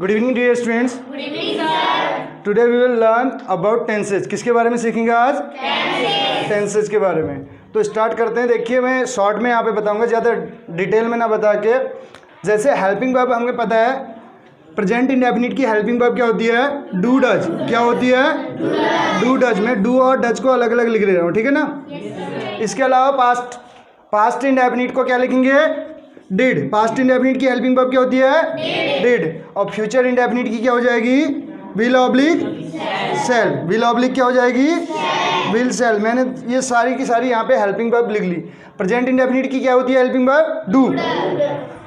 Good evening dear students. Good evening sir. Today we will learn about tenses. किसके बारे में सीखेंगे आज? टेंसेज के बारे में। तो स्टार्ट करते हैं। देखिए मैं शॉर्ट में यहाँ पे बताऊंगा, ज़्यादा डिटेल में ना बता के। जैसे हेल्पिंग वर्ब हमें पता है, प्रेजेंट इंडेफिनिट की हेल्पिंग वर्ब क्या होती है? Do does. क्या होती है? Do does. मैं डू और डज को अलग अलग लिख रहा हूँ, ठीक है ना? इसके अलावा पास्ट इंडेफिनिट को क्या लिखेंगे? डिड। पास्ट इंडेफिनिट की हेल्पिंग वर्ब क्या होती है? डिड। और फ्यूचर इंडेफिनिट की क्या हो जाएगी? Will oblique shall. Will oblique क्या हो जाएगी? Will shall. मैंने ये सारी की सारी यहाँ पे हेल्पिंग वर्ब लिख ली। प्रेजेंट इंडेफिनिट की क्या होती है हेल्पिंग वर्ब? डू।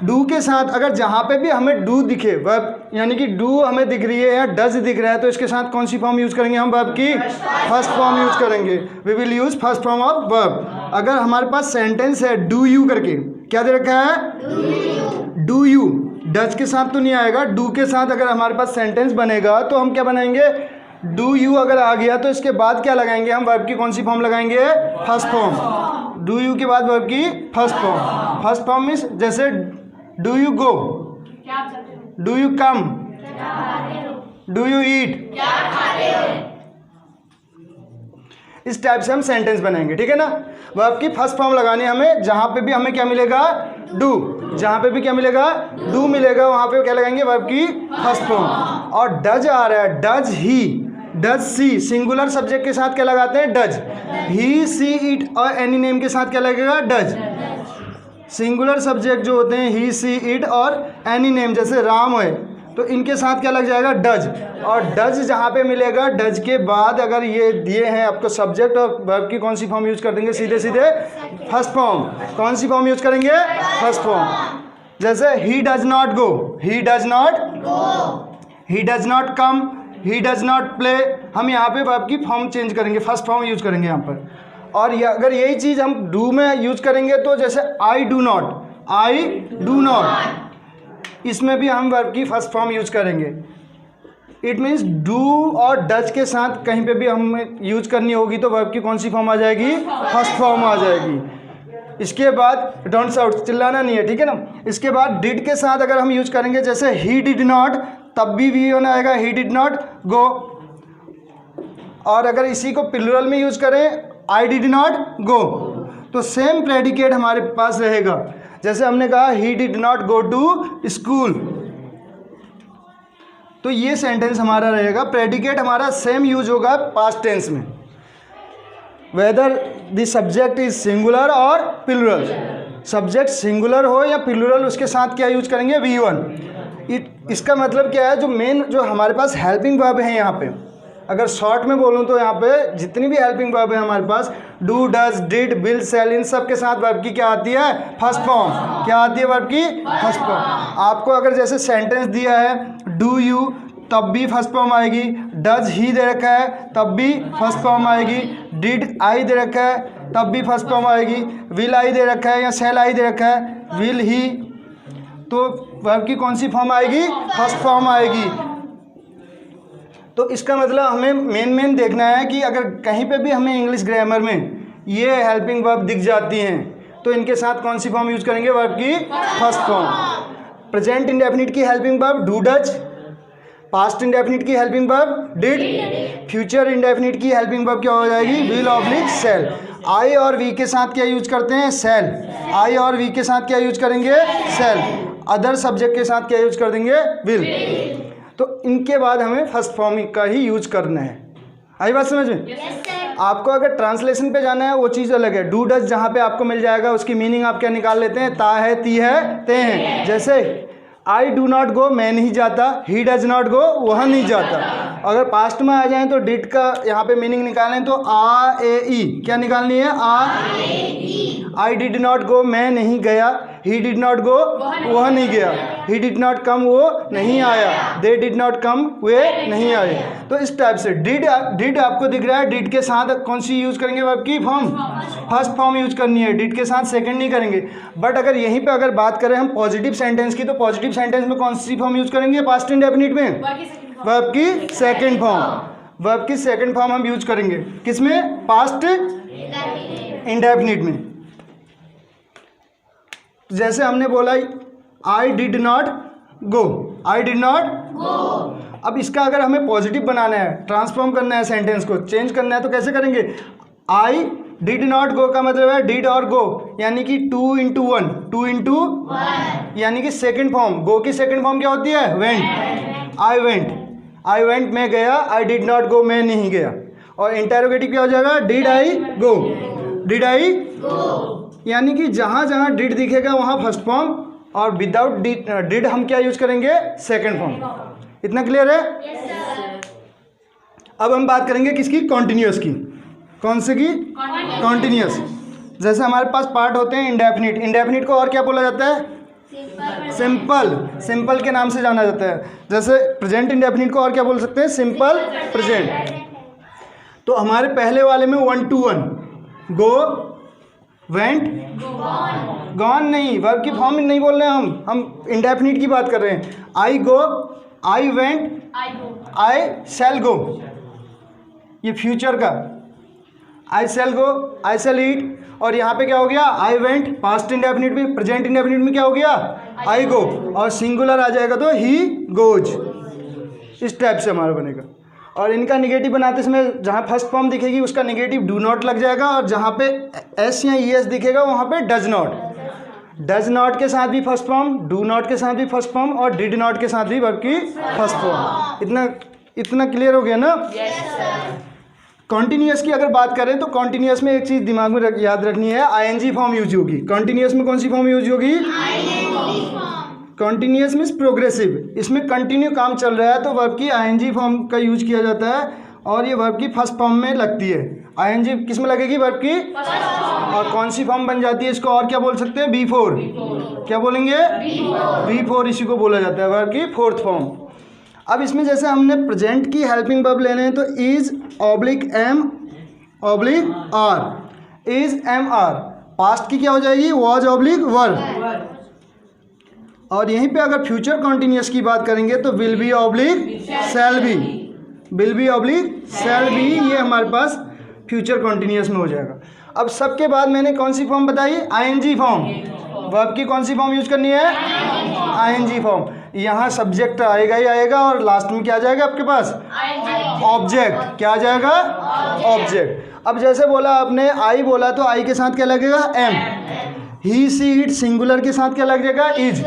डू के साथ अगर जहाँ पे भी हमें डू दिखे वर्ब, यानी कि डू हमें दिख रही है या डज दिख रहा है, तो इसके साथ कौन सी फॉर्म यूज करेंगे हम? वर्ब की फर्स्ट फॉर्म यूज करेंगे। We will use first form of verb. अगर हमारे पास सेंटेंस है डू यू करके, क्या दे रखा है? Do you. डज के साथ तो नहीं आएगा, डू के साथ अगर हमारे पास सेंटेंस बनेगा तो हम क्या बनाएंगे? डू यू अगर आ गया तो इसके बाद क्या लगाएंगे हम? वर्ब की कौन सी फॉर्म लगाएंगे? First form. डू यू के बाद वर्ब की first form. First form means जैसे do you go, do you come, do you eat, इस टाइप से हम सेंटेंस बनाएंगे, ठीक है ना? वर्ब की फर्स्ट फॉर्म लगानी हमें। जहां पे भी हमें क्या मिलेगा? डू। जहां पे भी क्या मिलेगा? डू मिलेगा, वहां पे क्या लगाएंगे? वर्ब की फर्स्ट फॉर्म। और डज आ रहा है, does he, does she. Singular subject के साथ क्या लगाते हैं? डज। ही, सी, इट और एनी नेम के साथ क्या लगेगा? डज। सिंगुलर सब्जेक्ट जो होते हैं ही, सी, इट और एनी नेम, जैसे राम है तो इनके साथ क्या लग जाएगा? डज। और डज जहाँ पे मिलेगा, डज के बाद अगर ये दिए हैं आपको सब्जेक्ट और वर्ब की कौन सी फॉर्म यूज कर देंगे? सीधे सीधे फर्स्ट फॉर्म। कौन सी फॉर्म यूज करेंगे? First form. जैसे he does not go, he does not go, he does not come, he does not play. हम यहाँ पे वर्ब की फॉर्म चेंज करेंगे, फर्स्ट फॉर्म यूज करेंगे यहाँ पर। और अगर यही चीज़ हम डू में यूज करेंगे तो जैसे I do not, I do not, इसमें भी हम वर्ब की फर्स्ट फॉर्म यूज करेंगे। इट मीन्स डू और डज के साथ कहीं पे भी हमें यूज करनी होगी तो वर्ब की कौन सी फॉर्म आ जाएगी? फर्स्ट फॉर्म आ जाएगी। इसके बाद डोंट शाउट, चिल्लाना नहीं है, ठीक है ना? इसके बाद डिड के साथ अगर हम यूज करेंगे, जैसे ही डिड नॉट, तब भी वी होना आएगा, ही डिड नॉट गो। और अगर इसी को प्लूरल में यूज करें, आई डिड नॉट गो, तो सेम प्रेडिकेट हमारे पास रहेगा। जैसे हमने कहा ही did not go to school, तो ये सेंटेंस हमारा रहेगा। प्रेडिकेट हमारा सेम यूज होगा पास्ट टेंस में, whether the subject is singular और प्लूरल। सब्जेक्ट सिंगुलर हो या प्लूरल, उसके साथ क्या यूज करेंगे? V1। इसका मतलब क्या है? जो मेन जो हमारे पास हेल्पिंग वर्ब है यहाँ पे, अगर शॉर्ट में बोलूँ तो यहाँ पे जितनी भी हेल्पिंग वर्ब है हमारे पास, do, does, did, will, shall, इन सब के साथ वर्ब की क्या आती है? First form. क्या आती है वर्ब की? First form. आपको अगर जैसे सेंटेंस दिया है डू यू, तब भी फर्स्ट फॉर्म आएगी। डज ही दे रखा है, तब भी फर्स्ट फॉर्म आएगी। डिड आई दे रखा है, तब भी फर्स्ट फॉर्म आएगी। विल आई दे रखा है या सेल आई दे रखा है, विल ही, तो वर्ब की कौन सी फॉर्म आएगी? फर्स्ट फॉर्म आएगी। तो इसका मतलब हमें मेन देखना है कि अगर कहीं पे भी हमें इंग्लिश ग्रामर में ये हेल्पिंग वर्ब दिख जाती हैं तो इनके साथ कौन सी फॉर्म यूज करेंगे? वर्ब की फर्स्ट फॉर्म। प्रेजेंट इंडेफिनिट की helping verb do does, past indefinite की helping verb did, future indefinite की हेल्पिंग वर्ब क्या हो जाएगी? Will oblique cell. आई और वी के साथ क्या यूज करते हैं? सेल। आई और वी के साथ क्या यूज करेंगे? सेल। अदर सब्जेक्ट के साथ क्या यूज कर देंगे? विल। तो इनके बाद हमें फर्स्ट फॉर्म का ही यूज करना है। आई बात समझ में? yes, आपको अगर ट्रांसलेशन पे जाना है वो चीज़ अलग है। डू डज जहाँ पे आपको मिल जाएगा उसकी मीनिंग आप क्या निकाल लेते हैं? ता है, ती है, ते हैं। जैसे आई डू नॉट गो, मैं नहीं जाता। ही डज नॉट गो, वह नहीं जाता। अगर पास्ट में आ जाएं तो डिड का यहाँ पे मीनिंग निकालें तो आ ए ई, क्या निकालनी है? आ। आई डिड नॉट गो, मैं नहीं गया। ही डिड नॉट गो, वह नहीं गया। ही डिड नॉट कम, वो नहीं आया। दे डिड नॉट कम, वे नहीं आए। तो इस टाइप से डिड आपको दिख रहा है, डिड के साथ कौन सी यूज करेंगे? वर्ब की फॉर्म फर्स्ट फॉर्म यूज करनी है, डिड के साथ सेकंड नहीं करेंगे। बट अगर यहीं पे अगर बात करें हम पॉजिटिव सेंटेंस की, तो पॉजिटिव सेंटेंस में कौन सी फॉर्म यूज करेंगे? पास्ट इंडेफिनिट में वर्ब की सेकंड फॉर्म। वर्ब की सेकंड फॉर्म हम यूज करेंगे किसमें? पास्ट इंडेफिनिट में। जैसे हमने बोला I did not go, I did not गो। अब इसका अगर हमें पॉजिटिव बनाना है, ट्रांसफॉर्म करना है, सेंटेंस को चेंज करना है तो कैसे करेंगे? आई डिड नॉट गो का मतलब है डिड और गो, यानी कि 2 into 1, 2 into 1, यानी कि सेकंड फॉर्म। गो की सेकंड फॉर्म क्या होती है? वेंट। आई वेंट मैं गया, आई डिड नॉट गो मैं नहीं गया। और इंटेरोगेटिव क्या हो जाएगा? Did I go, did I गो, यानी कि जहाँ जहाँ डिड दिखेगा वहाँ फर्स्ट फॉर्म, और विदाउट डिड हम क्या यूज करेंगे? Second form. इतना क्लियर है? अब हम बात करेंगे किसकी? कॉन्टिन्यूअस की। कौन से की? कॉन्टिन्यूअस। जैसे हमारे पास पार्ट होते हैं इंडेफिनिट। इंडेफिनिट को और क्या बोला जाता है? सिंपल। सिंपल के नाम से जाना जाता है। जैसे प्रेजेंट इंडेफिनिट को और क्या बोल सकते हैं? Simple present. तो हमारे पहले वाले में 1 to 1, गो, वेंट, गॉन नहीं, वर्ब की फॉर्म नहीं बोल रहे हैं हम इंडेफिनिट की बात कर रहे हैं। आई गो, आई वेंट, आई शैल गो, ये फ्यूचर का। आई शैल गो, आई शैल ईट। और यहाँ पे क्या हो गया? आई वेंट, पास्ट इंडेफिनिट में। प्रेजेंट इंडेफिनिट में क्या हो गया? आई गो। और सिंगुलर आ जाएगा तो ही गोज। इस टाइप से हमारा बनेगा। और इनका निगेटिव बनाते समय जहाँ फर्स्ट फॉर्म दिखेगी उसका निगेटिव डू नॉट लग जाएगा, और जहाँ पे एस या ई एस दिखेगा वहाँ पे डज नॉट। डज नॉट के साथ भी फर्स्ट फॉर्म, डू नॉट के साथ भी फर्स्ट फॉर्म, और डिड नॉट के साथ भी वर्ब की फर्स्ट फॉर्म। इतना क्लियर हो गया ना? कॉन्टिन्यूअस की अगर बात करें तो कॉन्टिन्यूअस में एक चीज़ दिमाग में याद रखनी है, आईएनजी फॉर्म यूज होगी। कॉन्टिन्यूअस में कौन सी फॉर्म यूज होगी? Continuous means progressive. इसमें कंटिन्यू काम चल रहा है तो वर्ब की आईएनजी फॉर्म का यूज किया जाता है, और ये वर्ब की फर्स्ट फॉर्म में लगती है। आईएनजी किस में लगेगी? वर्ब की। और कौन सी फॉर्म बन जाती है? इसको और क्या बोल सकते हैं? B4। क्या बोलेंगे? B4 इसी को बोला जाता है, वर्ब की फोर्थ फॉर्म। अब इसमें जैसे हमने प्रेजेंट की हेल्पिंग वर्ब लेने हैं तो is oblique am oblique are, is am are. Past की क्या हो जाएगी? Was oblique verb. और यहीं पे अगर फ्यूचर कॉन्टिन्यूअस की बात करेंगे तो will be oblique shall be, will be oblique shall be, ये हमारे पास फ्यूचर कॉन्टिन्यूअस में हो जाएगा। अब सबके बाद मैंने कौन सी फॉर्म बताई? ING form. वर्ब की कौन सी फॉर्म यूज करनी है? ING form. यहाँ सब्जेक्ट आएगा ही आएगा, और लास्ट में क्या आ जाएगा आपके पास? ऑब्जेक्ट। क्या आ जाएगा? ऑब्जेक्ट। अब जैसे बोला आपने आई बोला तो आई के साथ क्या लगेगा? Am. He she it singular के साथ क्या लगेगा? इज।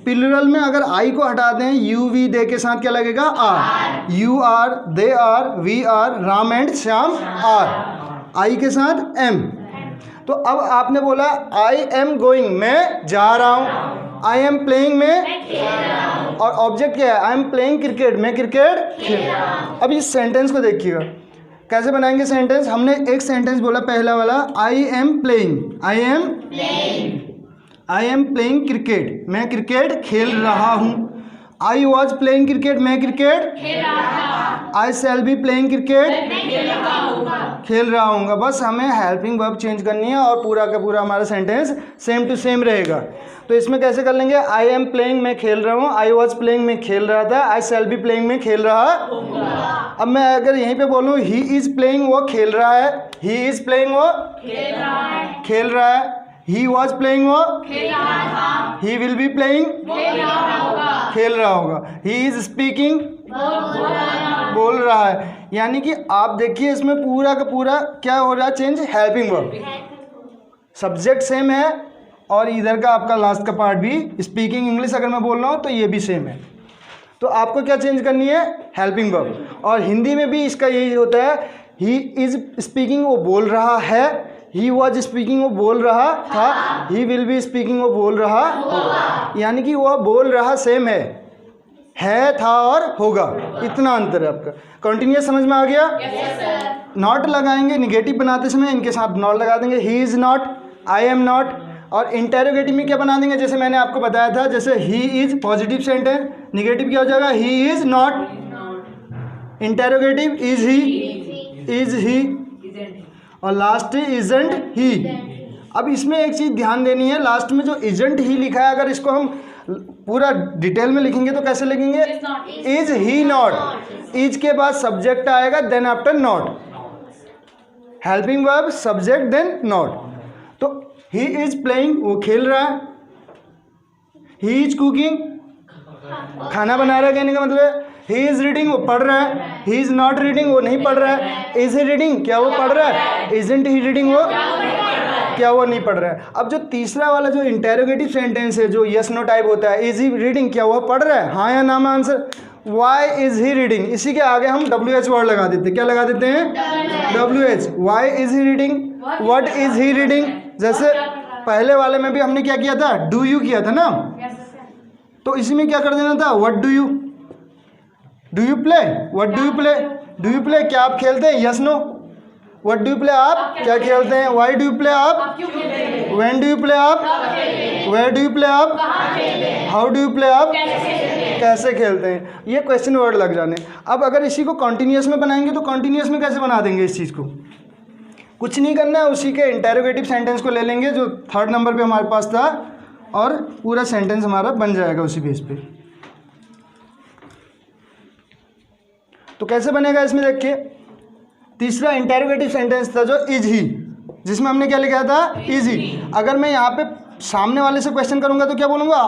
प्लूरल में अगर आई को हटा दें यू वी दे के साथ क्या लगेगा? Are. You are, they are, we are, Ram and Shyam are. I के साथ एम। तो अब आपने बोला आई एम गोइंग, मैं जा रहा हूँ। आई एम प्लेइंग, में, और ऑब्जेक्ट क्या है? आई एम प्लेइंग क्रिकेट, मैं क्रिकेट खेल रहा हूँ। अब इस सेंटेंस को देखिएगा कैसे बनाएंगे सेंटेंस। हमने एक सेंटेंस बोला पहला वाला, I am playing, I am playing cricket, मैं क्रिकेट खेल रहा हूँ। आई वॉज प्लेइंग क्रिकेट, मैं क्रिकेट खेल रहा था। I shall be playing cricket, खेल रहा हूँ। बस हमें हेल्पिंग वर्ब चेंज करनी है और पूरा का पूरा हमारा सेंटेंस सेम टू सेम रहेगा। तो इसमें कैसे कर लेंगे? आई एम प्लेइंग, मैं खेल रहा हूँ। आई वॉज प्लेइंग, मैं खेल रहा था। आई शैल बी प्लेइंग, मैं खेल रहा। अब मैं अगर यहीं पे बोलूँ ही इज प्लेइंग, वो खेल रहा है। ही इज प्लेइंग, वो खेल रहा है। ही वॉज प्लेइंग, वो खेल रहा था। ही विल बी प्लेइंग, खेल रहा होगा। ही इज स्पीकिंग, बोल रहा है। यानी कि आप देखिए इसमें पूरा का पूरा क्या हो रहा है? Change helping verb. Subject same है, और इधर का आपका लास्ट का पार्ट भी स्पीकिंग इंग्लिश अगर मैं बोल रहा हूँ तो ये भी सेम है। तो आपको क्या चेंज करनी है? Helping verb. और हिंदी में भी इसका यही होता है, ही इज स्पीकिंग, वो बोल रहा है। ही वॉज स्पीकिंग, वो बोल रहा था। ही विल बी स्पीकिंग, वो बोल रहा होगा। यानी कि वह बोल रहा सेम है, था और होगा, इतना अंतर है आपका। कंटिन्यूअस समझ में आ गया? नॉट लगाएंगे निगेटिव बनाते समय, इनके साथ नॉट लगा देंगे। He is not, I am not. और इंटेरोगेटिव में क्या बना देंगे? जैसे मैंने आपको बताया था, जैसे he is positive sentence, negative क्या हो जाएगा? He is not. Interrogative is he, और लास्ट इजंट ही। अब इसमें एक चीज़ ध्यान देनी है, लास्ट में जो इजंट ही लिखा है अगर इसको हम पूरा डिटेल में लिखेंगे तो कैसे लिखेंगे? Is he not. इज के बाद सब्जेक्ट आएगा, then after not. Helping verb, subject, then not. तो ही इज प्लेइंग, वो खेल रहा है। ही इज कुकिंग, खाना बना रहा है कहने का मतलब ही इज़ रीडिंग, वो पढ़ रहा है। ही इज़ नॉट रीडिंग, वो नहीं पढ़ रहा है। इज़ ही रीडिंग, क्या वो पढ़ रहा है। इजंट ही रीडिंग, वो क्या वो नहीं पढ़ रहा है। अब जो तीसरा वाला जो इंटेरोगेटिव सेंटेंस है, जो यस नो टाइप होता है, इज ही रीडिंग, क्या वो पढ़ रहा है, हाँ या ना में answer. Why is he reading, इसी के आगे हम WH वर्ड लगा देते हैं। क्या लगा देते हैं, WH। Why is he reading, what is he reading. जैसे पहले वाले में भी हमने क्या किया था, डू यू किया था ना, तो इसी में क्या कर देना था, what do you play, what do you play, do you play, क्या आप खेलते हैं, yes no. What do you play, आप क्या खेलते हैं। वाई डू यू प्ले, आप व्हेन डू यू प्ले, आप वेयर डू यू प्ले, आप हाउ डू यू प्ले, आप कैसे खेलते हैं। ये क्वेश्चन वर्ड लग जाने। अब अगर इसी को कॉन्टिन्यूस में बनाएंगे तो कॉन्टिन्यूस में कैसे बना देंगे इस चीज़ को, कुछ नहीं करना है, उसी के इंटेरोगेटिव सेंटेंस को ले लेंगे जो 3rd नंबर पे हमारे पास था और पूरा सेंटेंस हमारा बन जाएगा उसी बेस पे। तो कैसे बनेगा इसमें देखिए, तीसरा इंटेरोगेटिव सेंटेंस था जो इज ही, जिसमें हमने क्या लिखा था, इज ही। अगर मैं यहाँ पे सामने वाले से क्वेश्चन करूंगा तो क्या बोलूंगा,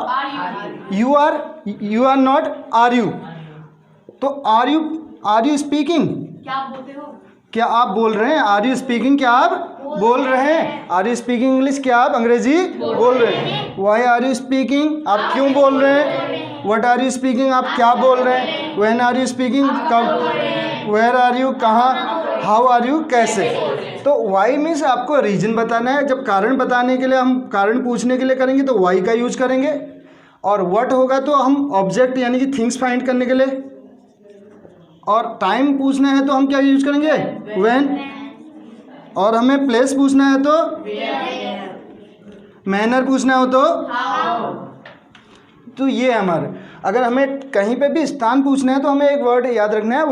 you are not, are you. तो आर यू स्पीकिंग, क्या आप बोल रहे हैं। आर यू स्पीकिंग, क्या आप बोल रहे हैं। आर यू स्पीकिंग इंग्लिश, क्या आप अंग्रेजी बोल रहे हैं। वाई आर यू स्पीकिंग, आप क्यों बोल रहे हैं। व्हाट आर यू स्पीकिंग, आप क्या बोल रहे हैं। व्हेन आर यू स्पीकिंग, कब। वेयर आर यू, कहाँ। हाउ आर यू, कैसे। तो वाई मीन्स आपको रीजन बताना है। जब कारण बताने के लिए हम कारण पूछने के लिए करेंगे तो वाई का यूज करेंगे, और व्हाट होगा तो हम ऑब्जेक्ट यानी कि थिंग्स फाइंड करने के लिए, और टाइम पूछना है तो हम क्या यूज करेंगे, व्हेन, और हमें प्लेस पूछना है तो मैनर पूछना हो तो ये है हमारे। अगर हमें कहीं पे भी स्थान पूछना है तो हमें एक वर्ड याद रखना है,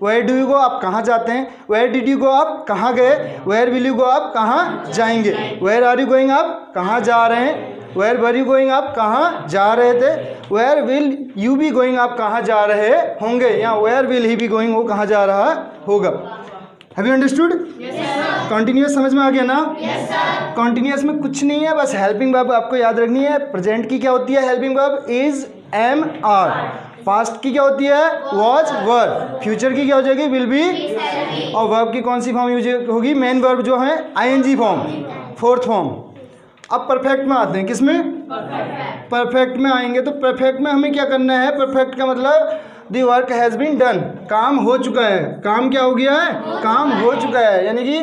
वेयर डू यू गो, आप कहाँ जाते हैं। वेयर डिड यू गो, आप कहाँ गए। वेयर विल यू गो, आप कहाँ जाएंगे। वेयर आर यू गोइंग, आप कहाँ जा रहे हैं। वेयर वर यू गोइंग, आप कहाँ जा रहे थे। Where will you be going, आप कहाँ जा रहे होंगे, या where will he be going, वो कहाँ जा रहा होगा। Have you understood. कॉन्टिन्यूस समझ में आ गया ना। कॉन्टिन्यूस में कुछ नहीं है, बस हेल्पिंग वर्ब आपको याद रखनी है। प्रेजेंट की क्या होती है helping verb, is, am, are. Past की क्या होती है, वॉज, वर। फ्यूचर की क्या हो जाएगी, विल बी। और वर्ब की कौन सी फॉर्म यूज होगी, मेन वर्ब जो है ING फॉर्म, 4th फॉर्म। अब परफेक्ट में आते हैं, किसमें, परफेक्ट में आएंगे। तो परफेक्ट में हमें क्या करना है, परफेक्ट का मतलब the work has been done, काम हो चुका है। काम क्या हो गया है, काम हो चुका है, यानी कि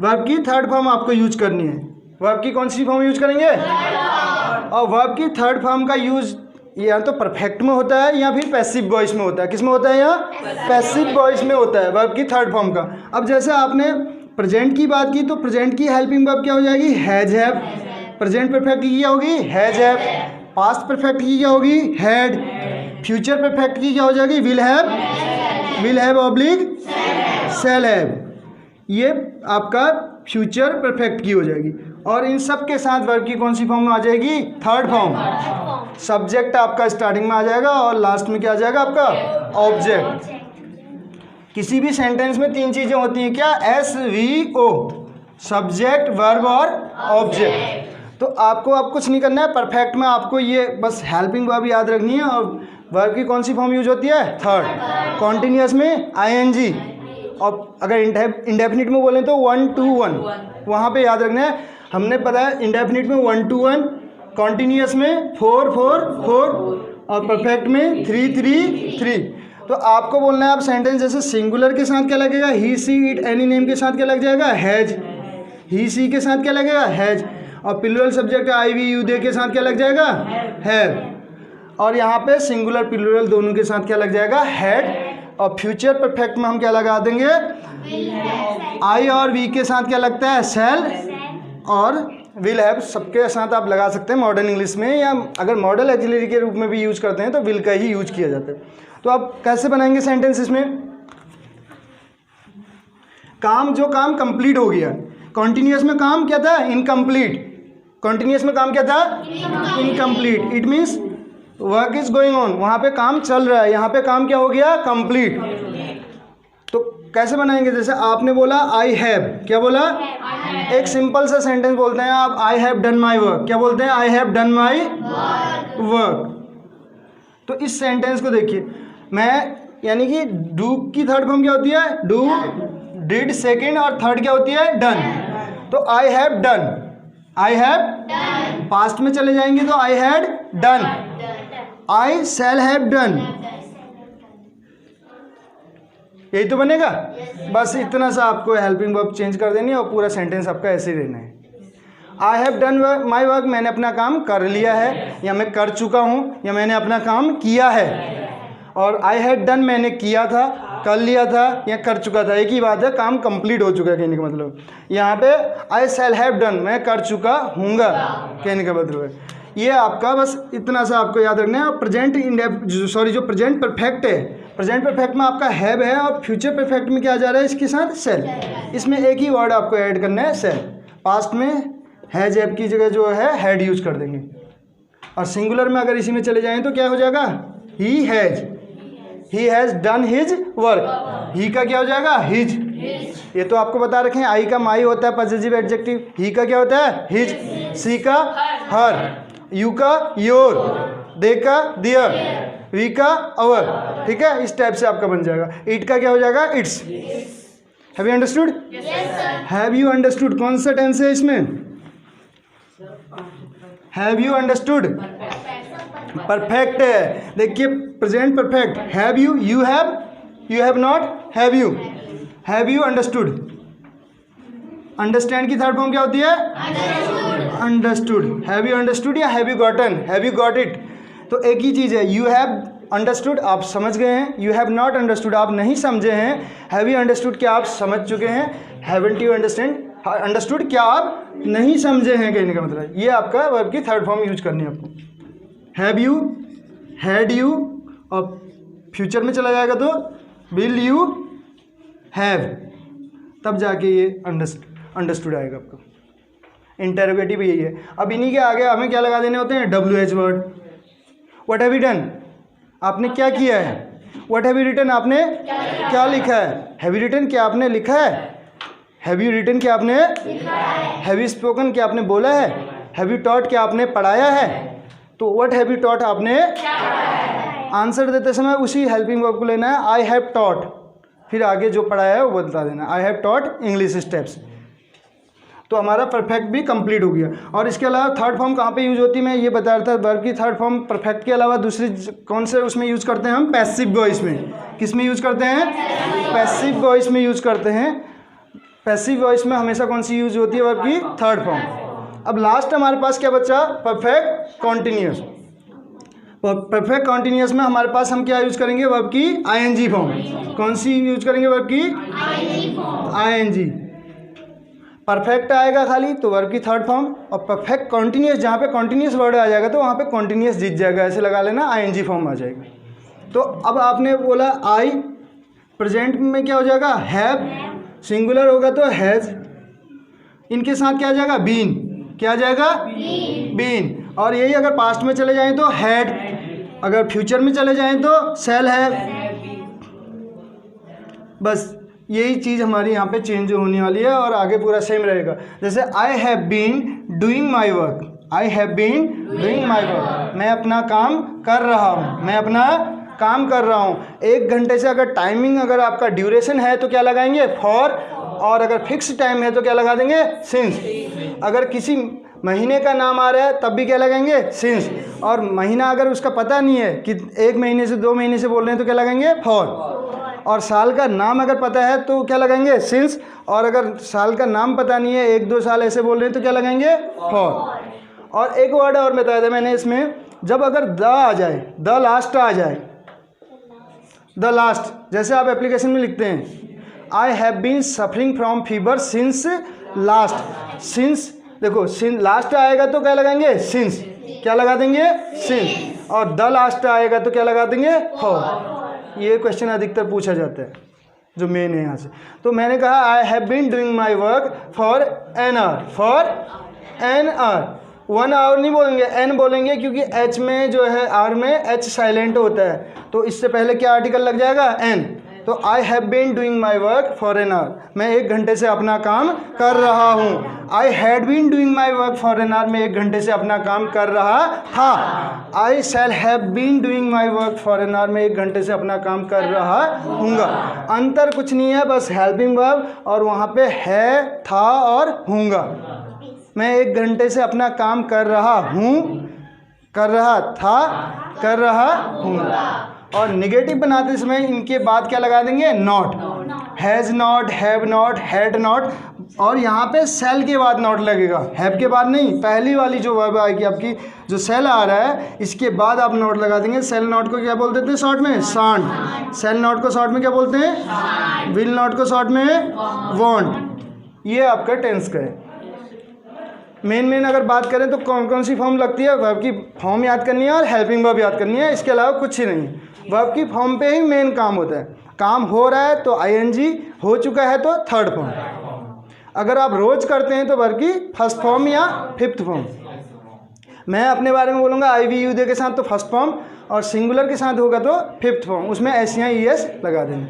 वर्ब की 3rd फॉर्म आपको यूज करनी है। वर्ब की कौन सी फॉर्म यूज करेंगे, और वर्ब की 3rd फॉर्म का यूज या तो परफेक्ट में होता है या फिर पैसिव वॉइस में होता है। किस में होता है, या पैसिव वॉइस में होता है वर्ब की 3rd फॉर्म का। अब जैसे आपने प्रेजेंट की बात की तो प्रेजेंट की हेल्पिंग वर्ब क्या हो जाएगी, हैज, हैव। प्रेजेंट परफेक्ट की क्या होगी, हैज, हैव। पास्ट परफेक्ट की क्या होगी, हैड। फ्यूचर परफेक्ट की क्या हो जाएगी, will have oblique shall have. ये आपका फ्यूचर परफेक्ट की हो जाएगी। और इन सब के साथ वर्ब की कौन सी फॉर्म में आ जाएगी, 3rd फॉर्म। सब्जेक्ट आपका स्टार्टिंग में आ जाएगा और लास्ट में क्या आ जाएगा आपका, ऑब्जेक्ट। किसी भी सेंटेंस में 3 चीज़ें होती हैं, क्या, SVO, सब्जेक्ट, वर्ब और ऑब्जेक्ट। तो आपको अब कुछ नहीं करना है, परफेक्ट में आपको ये बस हेल्पिंग वर्ब याद रखनी है। और वर्ब की कौन सी फॉर्म यूज होती है, 3rd। कॉन्टिन्यूस में ING, और अगर इंडेफिनिट में बोलें तो 1 to 1, वहाँ पे याद रखना है। हमने पता है इंडेफिनिट में 1 to 1, कॉन्टिन्यूस में 4 4 4, और परफेक्ट में 3 3 3। तो आपको बोलना है, आप सेंटेंस जैसे सिंगुलर के साथ क्या लगेगा, ही, सी, इट, एनी नेम के साथ क्या लग जाएगा, हैज। ही, सी के साथ क्या लगेगा, हैज। और plural subject I, we, you, they के साथ क्या लग जाएगा, हैव। और यहाँ पे सिंगुलर प्लूरल दोनों के साथ क्या लग जाएगा, हैड। और फ्यूचर परफेक्ट में हम क्या लगा देंगे, आई और वी के साथ क्या लगता है, शैल। और विल हैव सबके साथ आप लगा सकते हैं मॉडर्न इंग्लिश में, या अगर मॉडल ऑक्सिलरी के रूप में भी यूज करते हैं तो विल का ही यूज किया जाता है। तो आप कैसे बनाएंगे सेंटेंस, इसमें काम, जो काम कंप्लीट हो गया। कॉन्टिन्यूस में काम क्या था, इनकम्प्लीट। कॉन्टिन्यूस में काम क्या था, incomplete. It means work is going on, वहाँ पे काम चल रहा है, यहाँ पे काम क्या हो गया, कंप्लीट। तो कैसे बनाएंगे, जैसे आपने बोला आई हैव, क्या बोला, एक सिंपल सा सेंटेंस बोलते हैं आप, I have done my work. क्या बोलते हैं, I have done my work. तो इस सेंटेंस को देखिए, मैं यानी कि डू की थर्ड फॉर्म क्या होती है? डू, डिड सेकेंड, और थर्ड क्या होती है? डन। तो I have done, I have, past में चले जाएंगे तो I had done, I shall have done, यही तो बनेगा। बस इतना सा आपको हेल्पिंग वर्ब चेंज कर देनी है और पूरा सेंटेंस आपका ऐसे ही रहना है। I have done my work, मैंने अपना काम कर लिया है, या मैं कर चुका हूँ, या मैंने अपना काम किया है। और आई हैड डन मैंने किया था, कर लिया था, या कर चुका था, एक ही बात है, काम कंप्लीट हो चुका है कहने का मतलब। यहाँ पे आई शैल हैव डन, मैं कर चुका हूँगा कहने का मतलब है। ये आपका बस इतना सा आपको याद रखना है। और प्रेजेंट जो प्रेजेंट परफेक्ट है, प्रेजेंट परफेक्ट में आपका हैव है, और फ्यूचर परफेक्ट में क्या जा रहा है इसके साथ? शैल। इसमें एक ही वर्ड आपको ऐड करना है, शैल। पास्ट में हैज हैव की जगह जो है हैड यूज कर देंगे, और सिंगुलर में अगर इसी में चले जाएं तो क्या हो जाएगा? He has done his work. He का क्या हो जाएगा? हिज। ये तो आपको बता रखे हैं, आई का माई होता है पॉसेसिव एडजेक्टिव, ही का क्या होता है? हिज, सी का हर, यू का योर, दे का दियर, वी का अवर। ठीक है, इस टाइप से आपका बन जाएगा। इट का क्या हो जाएगा? It's. Have you understood? Have you understood कौन सा टेंस है इसमें? हैव यू अंडरस्टूड परफेक्ट है। देखिए present perfect, have you, you have not, have you understood. Understand की थर्ड फॉर्म क्या होती है? अंडरस्टूड। हैव यू अंडरस्टूड या have you gotten, have you got it, तो एक ही चीज़ है। यू हैव अंडरस्टूड आप समझ गए हैं, यू हैव नॉट अंडरस्टूड आप नहीं समझे हैं, हैव यू अंडरस्टूड क्या आप समझ चुके हैं, हैवंट यू अंडरस्टूड क्या आप नहीं समझे हैं कहने का मतलब। ये आपका वर्ब की थर्ड फॉर्म यूज करनी है आपको। हैव यू, हैड यू, और फ्यूचर में चला जाएगा तो विल यू हैव, तब जाके ये अंडरस्टूड आएगा आपका। इंटरोगेटिव यही है। अब इन्हीं के आगे हमें क्या लगा देने होते हैं? WH word. What have you done, आपने क्या किया है। व्हाट हैव यू रिटन, आपने क्या लिखा है। हैव यू रिटन, क्या आपने लिखा है। हैव यू रिटन, क्या आपने, हैव यू स्पोकन, क्या आपने बोला है। हैव यू टॉट, क्या आपने पढ़ाया है। तो व्हाट हैव यू टॉट, आपने आंसर देते समय उसी हेल्पिंग वर्ब को लेना है। आई हैव टॉट, फिर आगे जो पढ़ाया है वो बता देना, I have taught English steps. तो हमारा परफेक्ट भी कंप्लीट हो गया। और इसके अलावा थर्ड फॉर्म कहाँ पे यूज होती है मैं ये बता रहा था। वर्ब की थर्ड फॉर्म परफेक्ट के अलावा दूसरी कौन से उसमें यूज करते हैं हम? पैसिव वॉइस में। किस में यूज करते हैं? पैसिव वॉइस में यूज करते हैं। पैसिव वॉइस में हमेशा कौन सी यूज होती है? वर्ब की थर्ड फॉर्म। अब लास्ट हमारे पास क्या बचा? Perfect continuous. परफेक्ट कॉन्टिन्यूस में हमारे पास हम क्या यूज करेंगे? वर्ब की आईएनजी फॉर्म। कौन सी यूज करेंगे? वर्ब की आईएनजी। परफेक्ट आएगा खाली तो वर्ब की थर्ड फॉर्म, और परफेक्ट कॉन्टिन्यूस जहाँ पे कॉन्टिन्यूस वर्ड आ जाएगा तो वहाँ पे कॉन्टिन्यूस जीत जाएगा, ऐसे लगा लेना, आईएनजी फॉर्म आ जाएगा। तो अब आपने बोला आई, प्रेजेंट में क्या हो जाएगा? हैव, सिंगुलर होगा तो हैज, इनके साथ क्या आ जाएगा? बीन। क्या आ जाएगा? बीन। और यही अगर पास्ट में चले जाएं तो हैड, अगर फ्यूचर में चले जाएं तो शैल हैव। बस यही चीज़ हमारी यहाँ पे चेंज होने वाली है और आगे पूरा सेम रहेगा। जैसे I have been doing my work, I have been doing my work, मैं अपना काम कर रहा हूँ, मैं अपना काम कर रहा हूँ। 1 घंटे से अगर टाइमिंग, अगर आपका ड्यूरेशन है तो क्या लगाएंगे? फॉर, और अगर फिक्स टाइम है तो क्या लगा देंगे? सिंस। अगर किसी महीने का नाम आ रहा है तब भी क्या लगाएंगे? सिंस। और महीना अगर उसका पता नहीं है कि 1 महीने से 2 महीने से बोल रहे हैं तो क्या लगाएंगे? फॉर। और साल का नाम अगर पता है तो क्या लगाएंगे? सिंस। और अगर साल का नाम पता नहीं है, 1-2 साल ऐसे बोल रहे हैं तो क्या लगाएंगे? फॉर। और एक वर्ड और बताया था मैंने इसमें, जब अगर द आ जाए, द लास्ट आ जाए, द लास्ट, जैसे आप एप्लीकेशन में लिखते हैं I have been suffering from fever since last. Since, देखो सिंस लास्ट आएगा तो क्या लगाएंगे? सिंस। क्या लगा देंगे? सिंस। और द लास्ट आएगा तो क्या लगा देंगे? फॉर। ये क्वेश्चन अधिकतर पूछा जाता है जो मेन है यहाँ से। तो मैंने कहा I have been doing my work for an hour, for an hour. 1 hour नहीं बोलेंगे, एन बोलेंगे, क्योंकि एच में जो है, आर में एच साइलेंट होता है, तो इससे पहले क्या आर्टिकल लग जाएगा? एन। तो I have been doing my work for an hour, मैं 1 घंटे से अपना काम कर रहा हूँ। I had been doing my work for an hour, मैं 1 घंटे से अपना काम कर रहा था। I shall have been doing my work for an hour, मैं 1 घंटे से अपना काम कर रहा हूँगा। अंतर कुछ नहीं है, बस हेल्पिंग वर्ब और वहाँ पे है, था और हूँगा। मैं 1 घंटे से अपना काम कर रहा हूँ, कर रहा था, कर रहा हूँगा। और निगेटिव बनाते समय इनके बाद क्या लगा देंगे? Not, has not, have not, had not, और यहाँ पे सेल के बाद नॉट लगेगा, हैव के बाद नहीं। पहली वाली जो वर्ब आएगी आपकी, जो सेल आ रहा है, इसके बाद आप नॉट लगा देंगे। सेल नॉट को क्या बोलते थे शॉर्ट में? शांट। सेल नॉट को शॉर्ट में क्या बोलते हैं? विल नॉट को शॉर्ट में वॉन्ट। ये आपका टेंस का है। मेन अगर बात करें तो कौन कौन सी फॉर्म लगती है? वर्ब की फॉर्म याद करनी है और हेल्पिंग वर्ब याद करनी है, इसके अलावा कुछ ही नहीं। वर्ब की फॉर्म पे ही मेन काम होता है। काम हो रहा है तो आईएनजी, हो चुका है तो थर्ड फॉर्म। अगर आप रोज़ करते हैं तो वर्ब की फर्स्ट फॉर्म या फिफ्थ फॉर्म। मैं अपने बारे में बोलूँगा आई वी यू दे के साथ तो फर्स्ट फॉर्म, और सिंगुलर के साथ होगा तो फिफ्थ फॉर्म, उसमें एस या ई एस लगा देना।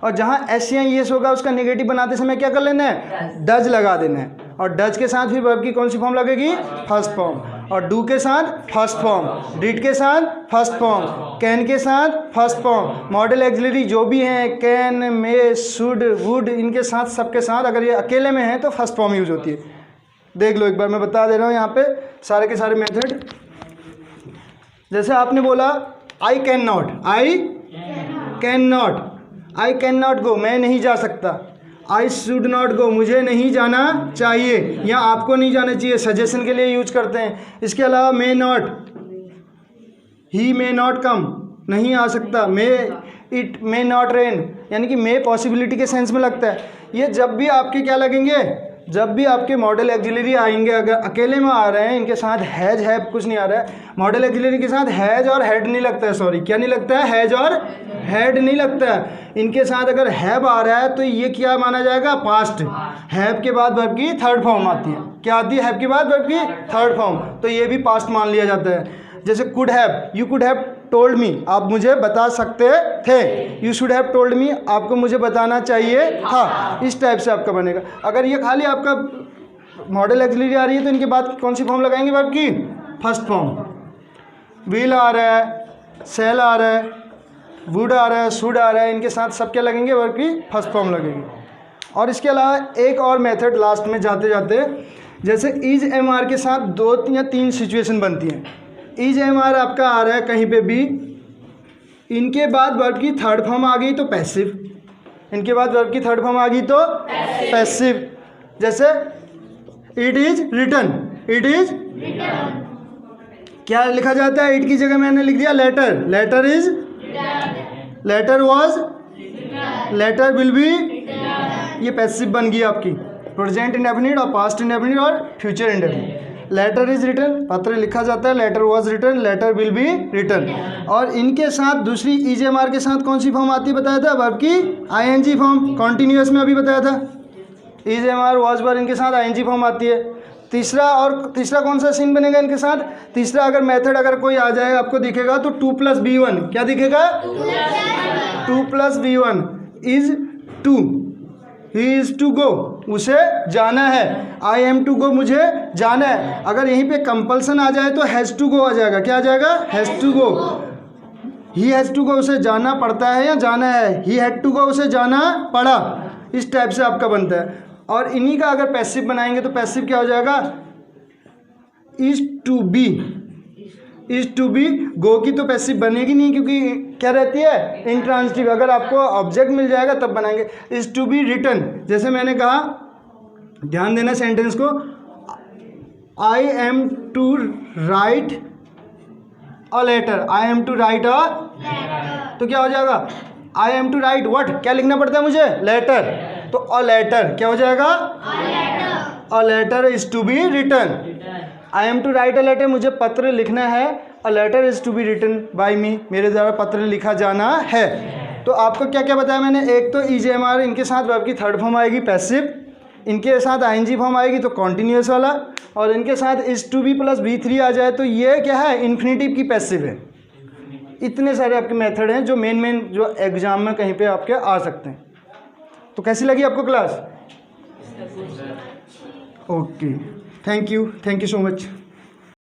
और जहाँ एस या ई एस होगा उसका नेगेटिव बनाते समय क्या कर लेना है? डज लगा देना है। और डज के साथ फिर वर्ब की कौन सी फॉर्म लगेगी? First form. और डू के साथ फर्स्ट फॉर्म, डिड के साथ फर्स्ट फॉर्म, कैन के साथ फर्स्ट फॉर्म। मॉडल एक्सिलरी जो भी हैं, कैन, मे, शुड, वुड, इनके साथ, सबके साथ अगर ये अकेले में है तो फर्स्ट फॉर्म यूज होती है। देख लो एक बार, मैं बता दे रहा हूँ यहाँ पे सारे के सारे मेथड। जैसे आपने बोला I can not, I can not, I can not go, मैं नहीं जा सकता। आई शुड नॉट गो, मुझे नहीं जाना चाहिए या आपको नहीं जाना चाहिए, सजेशन के लिए यूज करते हैं। इसके अलावा may not, he may not come, नहीं आ सकता। May it may not rain, यानी कि मे पॉसिबिलिटी के सेंस में लगता है। ये जब भी आपके क्या लगेंगे? जब भी आपके मॉडल एक्सिलरी आएंगे, अगर अकेले में आ रहे हैं, इनके साथ हैज हैव कुछ नहीं आ रहा है। मॉडल एक्सिलरी के साथ हैज और हेड नहीं लगता है, सॉरी क्या नहीं लगता है? हैज और हेड नहीं लगता है। इनके साथ अगर हैव आ रहा है तो ये क्या माना जाएगा? पास्ट। हैव के बाद वर्ब की थर्ड फॉर्म आती है। क्या आती है? हैव के बाद वर्ब की थर्ड फॉर्म, तो ये भी पास्ट मान लिया जाता है। जैसे could have, you could have told me, आप मुझे बता सकते थे। You should have told me, आपको मुझे बताना चाहिए था। इस टाइप से आपका बनेगा। अगर ये खाली आपका मॉडल एक्सिलरी आ रही है तो इनके बाद कौन सी फॉर्म लगाएंगे वर्ब की? First form. विल आ रहा है, सेल आ रहा है, वुड आ रहा है, शुड आ रहा है, इनके साथ सब क्या लगेंगे? वर्ब की फर्स्ट फॉर्म लगेगी। और इसके अलावा एक और मेथड लास्ट में जाते जाते, जैसे इज एम आर के साथ 2 या 3 सिचुएशन बनती हैं। इज एम आर आपका आ रहा है कहीं पे भी, इनके बाद वर्ब की थर्ड फॉर्म आ गई तो पैसिव, इनके बाद वर्ब की थर्ड फॉर्म आ गई तो पैसिव। जैसे it is written, it is क्या लिखा जाता है? इट की जगह मैंने लिख दिया letter, letter is, letter was, letter will be, ये पैसिव बन गई आपकी। प्रेजेंट इंडेफिनिट और पास्ट इंडेफिनिट और future indefinite. Letter is written, पत्र लिखा जाता है, letter was written, letter will be written. और इनके साथ दूसरी इज एम आर के साथ कौन सी फॉर्म आती है बताया था? वर्ब की आईएनजी फॉर्म, कॉन्टिन्यूअस में अभी बताया था। Is am are was were इनके साथ आईएनजी फॉर्म आती है। तीसरा कौन सा सीन बनेगा इनके साथ? तीसरा अगर मेथड अगर कोई आ जाए आपको दिखेगा तो 2+B1, क्या दिखेगा? 2+B1 is to, he is to go, उसे जाना है। आई एम टू गो, मुझे जाना है। अगर यहीं पे कंपल्सन आ जाए तो हैज़ टू गो आ जाएगा। क्या आ जाएगा? Has to go. He has to go, उसे जाना पड़ता है या जाना है। ही हैड टू गो, उसे जाना पड़ा। इस टाइप से आपका बनता है। और इन्हीं का अगर पैसिव बनाएंगे तो पैसिव क्या हो जाएगा? Is to be, is to be. Go की तो पैसिव बनेगी नहीं क्योंकि क्या रहती है? इंट्रांसिटिव। अगर आपको ऑब्जेक्ट मिल जाएगा तब बनाएंगे। इज़ टू बी रिटन, जैसे मैंने कहा, ध्यान देना सेंटेंस को, I am to write a letter, I am to write a, तो क्या हो जाएगा? I am to write what, क्या लिखना पड़ता है मुझे? लेटर। तो अ लेटर क्या हो जाएगा? A letter is to be written. I am to write a letter, मुझे पत्र लिखना है। A letter is to be written by me, मेरे द्वारा पत्र लिखा जाना है। तो आपको क्या क्या बताया मैंने? एक तो इज एम आर, इनके साथ वर्ब की थर्ड फॉर्म आएगी पैसिव, इनके साथ आईएनजी फॉर्म आएगी तो कॉन्टिन्यूअस वाला, और इनके साथ is to be plus B3 आ जाए तो ये क्या है? इन्फिनेटिव की पैसिव है। इतने सारे आपके मेथड हैं जो मेन जो एग्ज़ाम में कहीं पे आपके आ सकते हैं। तो कैसी लगी आपको class? Okay, thank you so much.